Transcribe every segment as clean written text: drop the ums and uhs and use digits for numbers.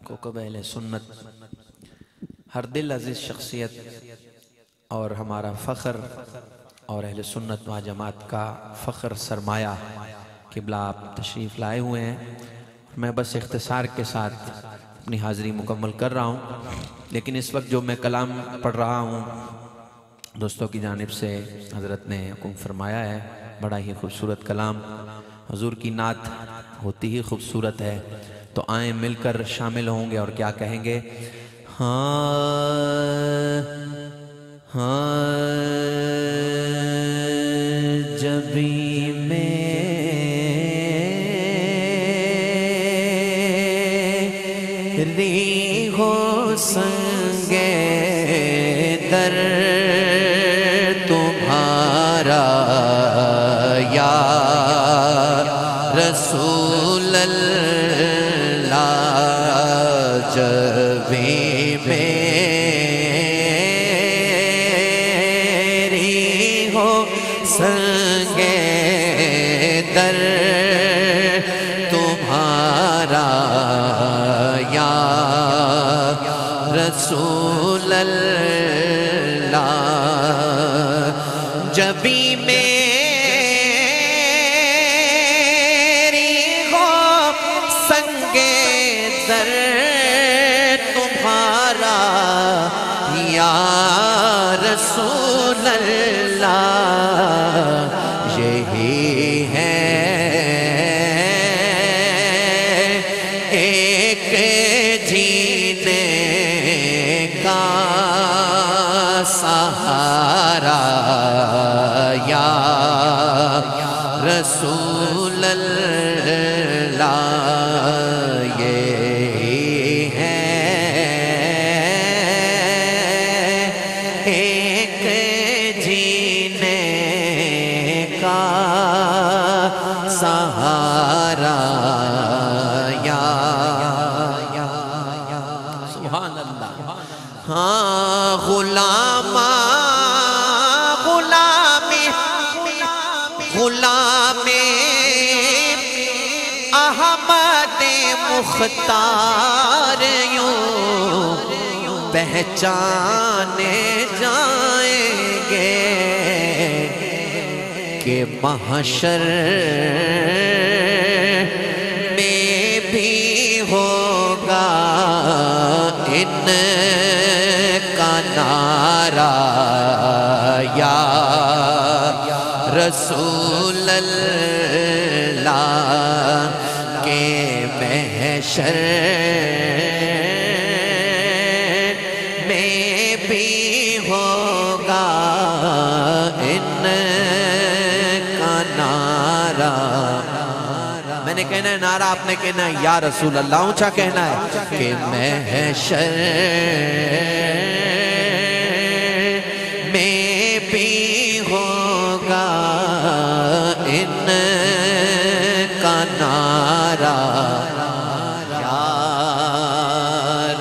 کوکب اہل سنت، ہر دل عزیز شخصیت اور ہمارا فخر اور اہل سنت و جماعت کا فخر سرمایہ قبلہ آپ تشریف لائے ہوئے ہیں۔ میں بس اختصار کے ساتھ اپنی حاضری مکمل کر رہا ہوں، لیکن اس وقت جو میں کلام پڑھ رہا ہوں دوستوں کی جانب سے حضرت نے حکم فرمایا ہے، بڑا ہی خوبصورت کلام، حضور کی نعت ہوتی ہی خوبصورت ہے، تو آئیں مل کر شامل ہوں گے اور کیا کہیں گے؟ جبی میری ہو سنگ در تمہارا یا رسول اللہ، جبی میری ہو سنگ در تمہارا یا رسول اللہ، جبی میری ہو سنگ در تمہارا یا رسول اللہ، یہی ہے ایک جینے کا سہارا یا رسول اللہ، یہی ہے ایک جینے کا سہارا یا سبحان اللہ۔ ہاں غلام احمد مختار یوں پہچانے جائیں گے کہ محشر میں بھی ہوگا ان کا نعرہ یا رسول اللہ، کے محشر میں بھی ہوگا ان کا نعرہ۔ میں نے کہنا ہے نعرہ، آپ نے کہنا ہے یا رسول اللہ، اونچا کہنا ہے کہ محشر میں بھی ہوگا ان کا نعرہ یا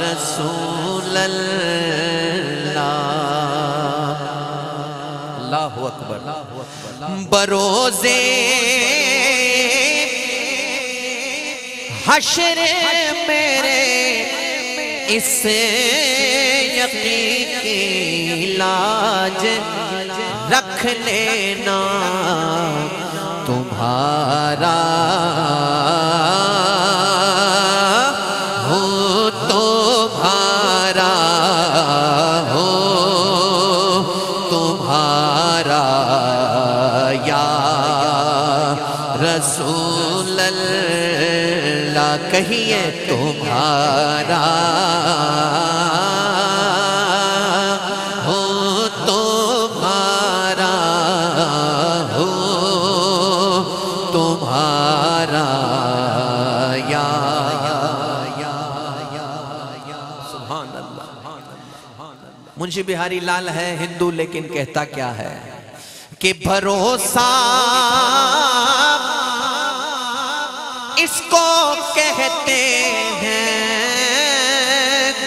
رسول اللہ۔ اللہ اکبر۔ بروزے حشر میرے اس یقین کی لاج رکھ لینا، تمہارا ہو تمہارا ہو تمہارا یا رسول اللہ، کہیے تمہارا ہو تمہارا ہو تمہارا یا سبحان اللہ۔ منشی بہاری لال ہے ہندو، لیکن کہتا کیا ہے کہ بھروسہ اس کو کہتے ہیں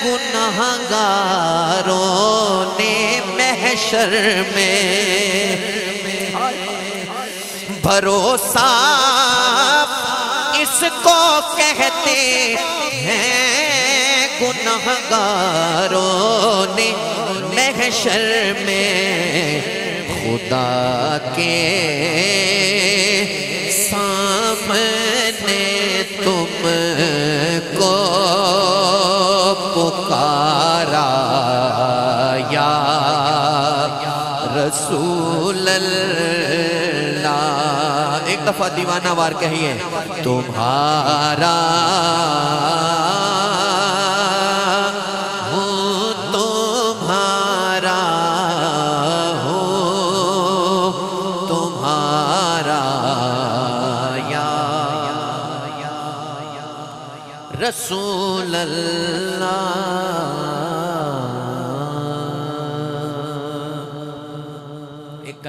گنہگاروں نے محشر میں، بھروسہ اس کو کہتے ہیں گنہگاروں نے محشر میں خدا کے سامنے تم کو پکارا یا رسول اللہ. ایک دفعہ دیوانہ وار کہیے تمہارا ہوں تمہارا ہوں تمہارا یا رسول اللہ.